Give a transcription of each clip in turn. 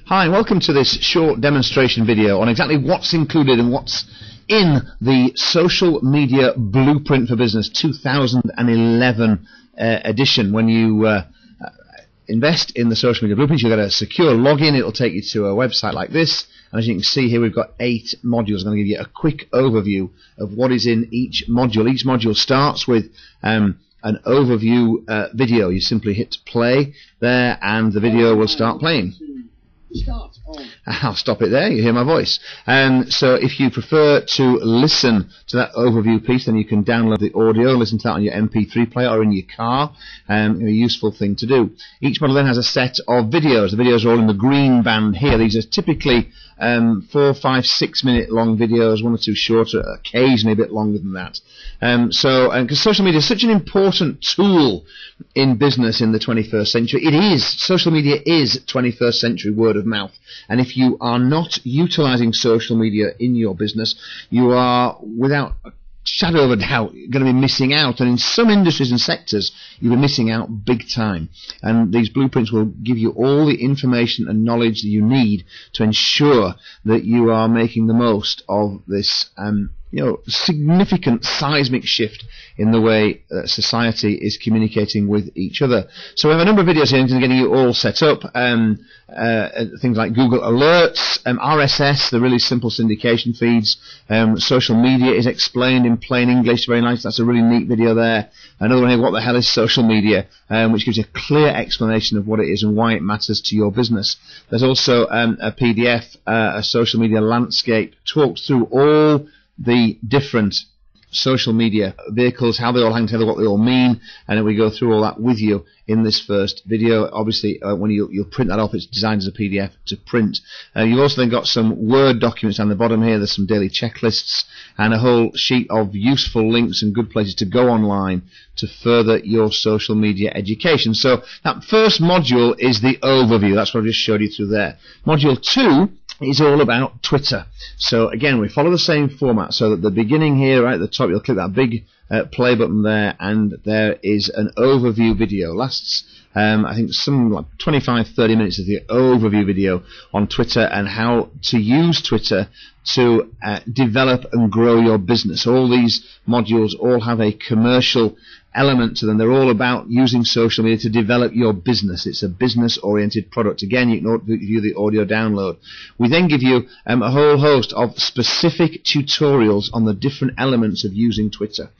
Hi, and welcome to this short demonstration video on exactly what's included and what's in the Social Media Blueprint for Business 2011 edition. When you invest in the Social Media Blueprint, you'll get a secure login. It'll take you to a website like this. And as you can see here, we've got 8 modules. I'm going to give you a quick overview of what is in each module. Each module starts with an overview video. You simply hit play there, and the video will start playing. I'll stop it there, you hear my voice. So if you prefer to listen to that overview piece, then you can download the audio, listen to that on your MP3 player or in your car. A useful thing to do. Each model then has a set of videos. The videos are all in the green band here. These are typically 4, 5, 6 minute long videos, 1 or 2 shorter, occasionally a bit longer than that. Because social media is such an important tool in business in the 21st century. Social media is 21st century word of mouth. And if you are not utilizing social media in your business, you are, without a shadow of a doubt, going to be missing out. And in some industries and sectors, you'll be missing out big time. And these blueprints will give you all the information and knowledge that you need to ensure that you are making the most of this significant seismic shift in the way society is communicating with each other. So we have a number of videos here into getting you all set up. Things like Google Alerts, RSS, the really simple syndication feeds. Social media is explained in plain English, very nice. That's a really neat video there. Another one here, what the hell is social media, which gives you a clear explanation of what it is and why it matters to your business. There's also a PDF, a social media landscape, talks through all the different social media vehicles, how they all hang together, what they all mean, and then we go through all that with you in this first video. Obviously, when you'll print that off, it's designed as a PDF to print. You've also then got some Word documents down the bottom here. There's some daily checklists and a whole sheet of useful links and good places to go online to further your social media education. So that first module is the overview. That's what I just showed you through there. Module 2 is all about Twitter. So again, we follow the same format. So at the beginning here, right at the top, you'll click that big play button there, and there is an overview video. Lasts I think some like 25-30 minutes of the overview video on Twitter and how to use Twitter to develop and grow your business. All these modules all have a commercial element to them. They're all about using social media to develop your business. It's a business-oriented product. Again, you can view the audio download. We then give you a whole host of specific tutorials on the different elements of using Twitter.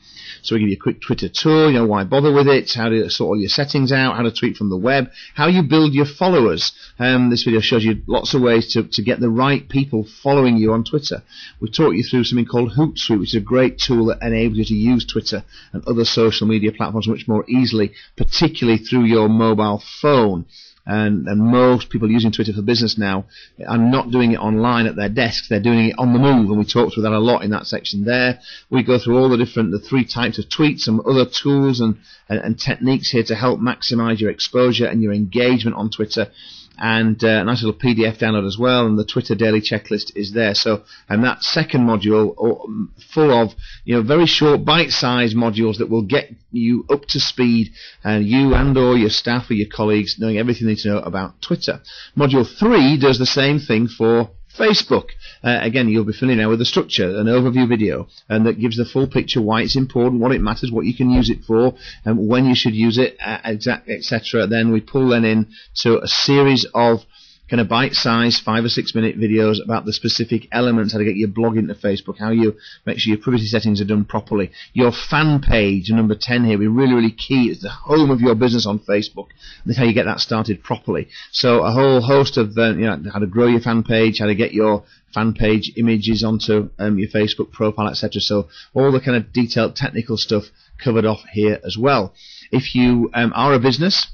So we give you a quick Twitter tour, why bother with it, how to sort all your settings out, how to tweet from the web, how you build your followers. This video shows you lots of ways to get the right people following you on Twitter. We taught you through something called Hootsuite, which is a great tool that enables you to use Twitter and other social media platforms much more easily, particularly through your mobile phone. And most people using Twitter for business now are not doing it online at their desks. They're doing it on the move, and we talked through that a lot in that section there. We go through all the 3 types of tweets, some other tools and techniques here to help maximize your exposure and your engagement on Twitter. And a nice little PDF download as well, and the Twitter daily checklist is there. So, and that second module, full of very short, bite-sized modules that will get you up to speed, and you and/or your staff or your colleagues knowing everything they need to know about Twitter. Module 3 does the same thing for Facebook. Again, you'll be familiar now with the structure, an overview video, and that gives the full picture, why it's important, what it matters, what you can use it for, and when you should use it, etc. Then we pull them in to a series of kind of bite-sized 5 or 6 minute videos about the specific elements, how to get your blog into Facebook, how you make sure your privacy settings are done properly. Your fan page, number 10 here, we really, really key. It's the home of your business on Facebook. That's how you get that started properly. So a whole host of how to grow your fan page, how to get your fan page images onto your Facebook profile, etc. So all the kind of detailed technical stuff covered off here as well. If you are a business,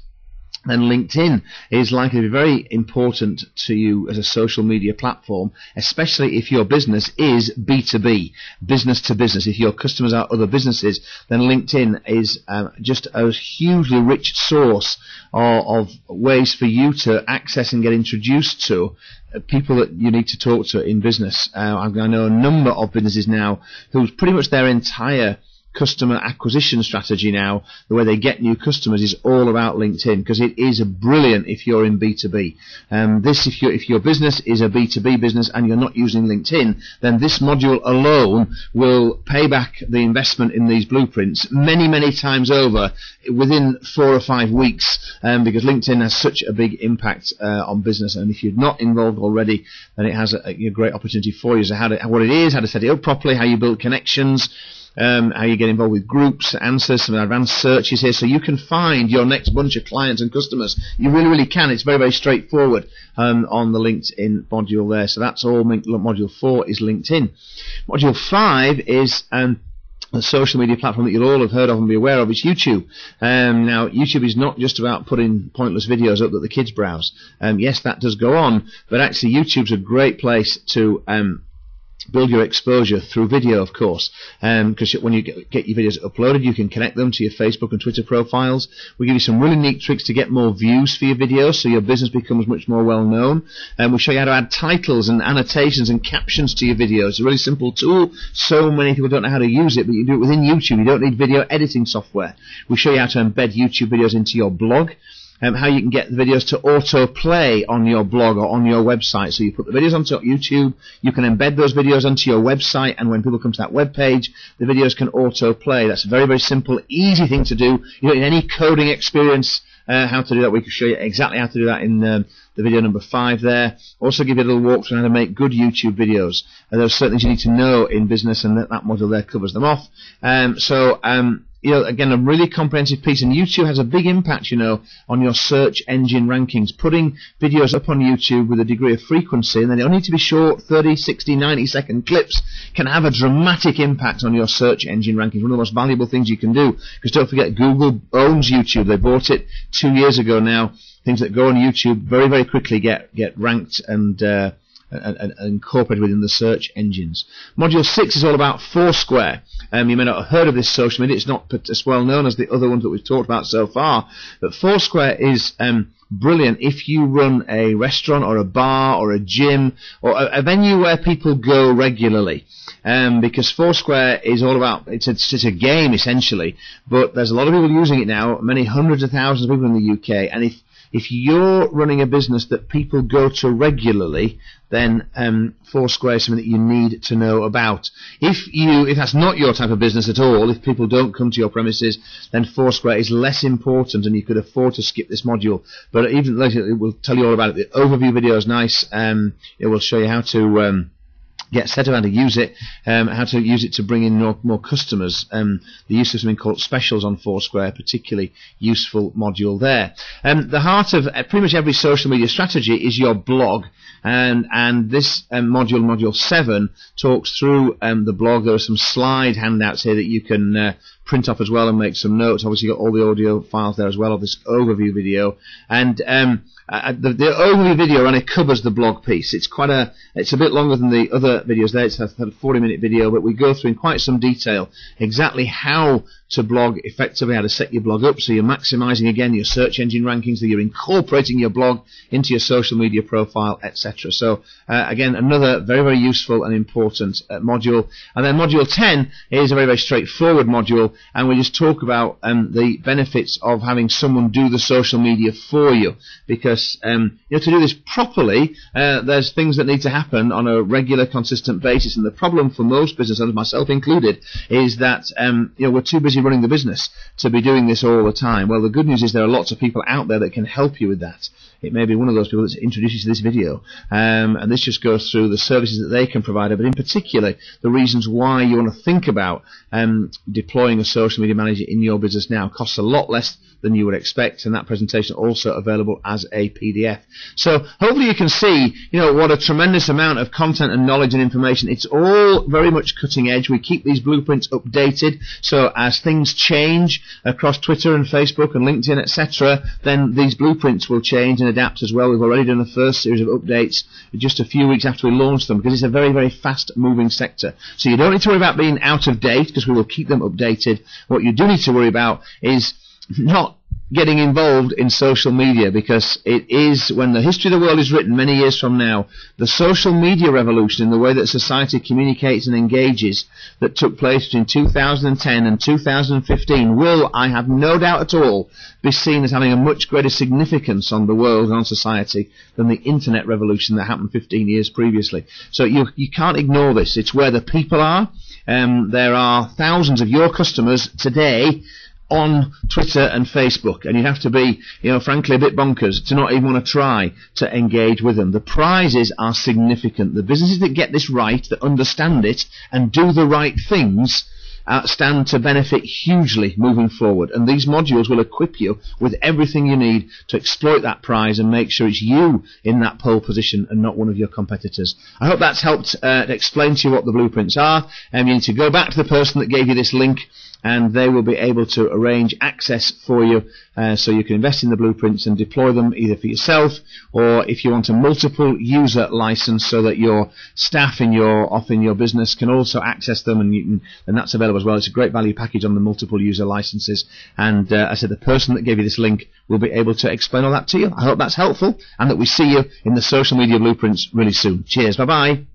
then LinkedIn is likely to be very important to you as a social media platform, especially if your business is B2B, business to business. If your customers are other businesses, then LinkedIn is just a hugely rich source of ways for you to access and get introduced to people that you need to talk to in business. I know a number of businesses now whose pretty much their entire customer acquisition strategy now, the way they get new customers, is all about LinkedIn, because it is brilliant if you're in B2B. If your business is a B2B business and you're not using LinkedIn, then this module alone will pay back the investment in these blueprints many, many times over within 4 or 5 weeks, because LinkedIn has such a big impact on business. And if you're not involved already, then it has a great opportunity for you. So what it is, how to set it up properly, how you build connections, how you get involved with groups, answers, some advanced searches here, so you can find your next bunch of clients and customers. You really, really can. It's very, very straightforward on the LinkedIn module there. So that's all. Module 4 is LinkedIn. Module 5 is the social media platform that you'll all have heard of and be aware of. Is YouTube. Now, YouTube is not just about putting pointless videos up that the kids browse. Yes, that does go on, but actually YouTube's a great place to build your exposure through video, of course, because when you get your videos uploaded, you can connect them to your Facebook and Twitter profiles. We give you some really neat tricks to get more views for your videos, so your business becomes much more well known. We'll show you how to add titles and annotations and captions to your videos. It's a really simple tool. So many people don't know how to use it, but you do it within YouTube. You don't need video editing software. We'll show you how to embed YouTube videos into your blog. How you can get the videos to autoplay on your blog or on your website. So you put the videos onto YouTube, you can embed those videos onto your website, and when people come to that web page, the videos can autoplay. That's a very, very simple, easy thing to do. You don't need any coding experience how to do that. We can show you exactly how to do that in the video number 5 there. Also give you a little walkthrough on how to make good YouTube videos. And there are certain things you need to know in business, and that module there covers them off. Again, a really comprehensive piece, and YouTube has a big impact, on your search engine rankings. Putting videos up on YouTube with a degree of frequency, and they don't need to be short, 30, 60, 90-second clips, can have a dramatic impact on your search engine rankings. One of the most valuable things you can do, because don't forget, Google owns YouTube. They bought it 2 years ago now. Things that go on YouTube very, very quickly get ranked and incorporated within the search engines. Module 6 is all about Foursquare. You may not have heard of this social media. It's not as well known as the other ones that we've talked about so far, but Foursquare is brilliant if you run a restaurant or a bar or a gym or a venue where people go regularly. Because Foursquare is all about, it's a game essentially, but there's a lot of people using it now, many hundreds of thousands of people in the UK, and if you're running a business that people go to regularly, then Foursquare is something that you need to know about. If that's not your type of business at all, if people don't come to your premises, then Foursquare is less important, and you could afford to skip this module. But even later, it will tell you all about it. The overview video is nice. It will show you how to get set up how to use it, to bring in more customers. The use of something called specials on Foursquare, particularly useful module there. The heart of pretty much every social media strategy is your blog, and this module 7 talks through the blog. There are some slide handouts here that you can print off as well and make some notes. Obviously, you've got all the audio files there as well of this overview video, and the overview video only covers the blog piece. It's a bit longer than the other videos there. It's a 40-minute video, but we go through in quite some detail exactly how to blog effectively, how to set your blog up so you're maximizing again your search engine rankings, that you're incorporating your blog into your social media profile, etc. So again, another very, very useful and important module. And then module 10 is a very, very straightforward module, and we just talk about the benefits of having someone do the social media for you, because to do this properly, there's things that need to happen on a regular, consistent basis. And the problem for most business owners, myself included, is that we're too busy running the business to be doing this all the time. Well, the good news is there are lots of people out there that can help you with that. It may be one of those people that's introduced you to this video, and this just goes through the services that they can provide, but in particular the reasons why you want to think about deploying a social media manager in your business now. It costs a lot less than you would expect, and that presentation also available as a PDF. So hopefully you can see, what a tremendous amount of content and knowledge and information. It's all very much cutting edge. We keep these blueprints updated, so as things change across Twitter and Facebook and LinkedIn, etc., then these blueprints will change and adapt as well. We've already done the first series of updates just a few weeks after we launched them, because it's a very, very fast moving sector. So you don't need to worry about being out of date, because we will keep them updated. What you do need to worry about is not getting involved in social media, because it is, when the history of the world is written many years from now, the social media revolution in the way that society communicates and engages that took place between 2010 and 2015 will, I have no doubt at all, be seen as having a much greater significance on the world and on society than the internet revolution that happened 15 years previously. So you can't ignore this. It's where the people are. There are thousands of your customers today on Twitter and Facebook, and you have to be, frankly, a bit bonkers to not even want to try to engage with them. The prizes are significant. The businesses that get this right, that understand it, and do the right things, stand to benefit hugely moving forward. And these modules will equip you with everything you need to exploit that prize and make sure it's you in that pole position and not one of your competitors. I hope that's helped explain to you what the blueprints are. You need to go back to the person that gave you this link, and they will be able to arrange access for you so you can invest in the blueprints and deploy them either for yourself, or if you want a multiple user license so that your staff in your business can also access them, and that's available as well. It's a great value package on the multiple user licenses, and I said the person that gave you this link will be able to explain all that to you. I hope that's helpful, and that we see you in the social media blueprints really soon. Cheers, bye bye.